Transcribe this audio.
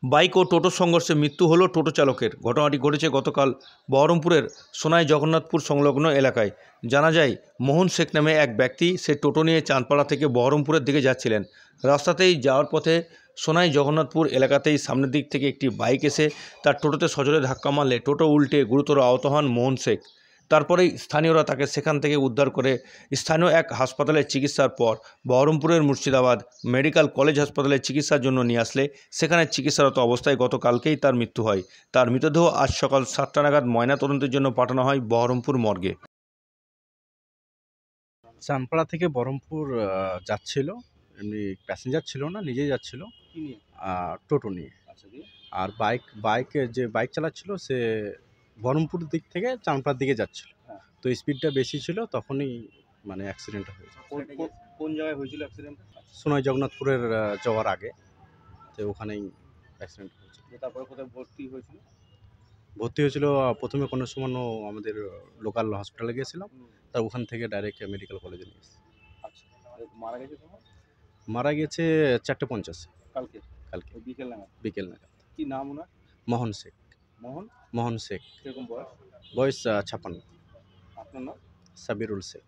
Bike ও টোটোর সংঘর্ষে মৃত্যু হলো টোটো চালকের। ঘটনাটি ঘটেছে গতকাল বহরমপুরের সোনাই জগন্নাথপুর সংলগ্ন এলাকায়। জানা যায়, মোহন শেখ নামে এক ব্যক্তি সে টোটো নিয়ে চাঁদপাড়া থেকে বহরমপুরের দিকে যাচ্ছিলেন। রাস্তাতেই যাওয়ার পথে সোনাই জগন্নাথপুর এলাকাতেই সামনের দিক থেকে একটি বাইক এসে তার টোটোতে সজোরে ধাক্কা মারলে টোটো উল্টে গুরুতর আহত হন মোহন শেখ। তারপরেই স্থানীয়রা তাকে সেখান থেকে উদ্ধার করে স্থানীয় এক হাসপাতালে চিকিৎসার পর বহরমপুরের মুর্শিদাবাদ মেডিকেল কলেজ হাসপাতালে চিকিৎসার জন্য নিয়ে আসলে সেখানে চিকিৎসারত অবস্থায় গতকালকেই তার মৃত্যু হয়। তার মৃতদেহ আজ সকাল 7টা নাগাদ ময়নাতদন্তের জন্য পাঠানো হয় বহরমপুর মর্গে। চাঁদপাড়া থেকে বহরমপুর যাচ্ছিল, এমনি প্যাসেঞ্জার ছিল না, নিজেই যাচ্ছিল টোটো নিয়ে। আর বাইক চালাচ্ছিল সে বহরমপুর দিক থেকে চাঁদপাড়ার দিকে যাচ্ছিল। তো স্পিডটা বেশি ছিল, তখনই মানে অ্যাক্সিডেন্টটা হয়েছে। কোন জায়গায় হয়েছিল অ্যাক্সিডেন্ট? সোনাই জগন্নাথপুরের যাওয়ার আগে, তো ওখানেই অ্যাক্সিডেন্ট হয়েছিল। তারপরে কোথায় ভর্তি হয়েছিল? ভর্তি হয়েছিল প্রথমে কোনো সামান্য আমাদের লোকাল হসপিটালে গিয়েছিলাম, তার ওখান থেকে ডাইরেক্ট মেডিকেল কলেজে নিয়ে এসেছি। আচ্ছা, মারা গেছে তোমার? মারা গেছে 4:50 কালকে কালকে বিকেল নাগাদ। কি নাম ওনার? মোহন শেখ। মোহন? মোহন শেখ, কিরকম বয়স? বয়স 56। আপনার নাম? সাবিরুল শেখ।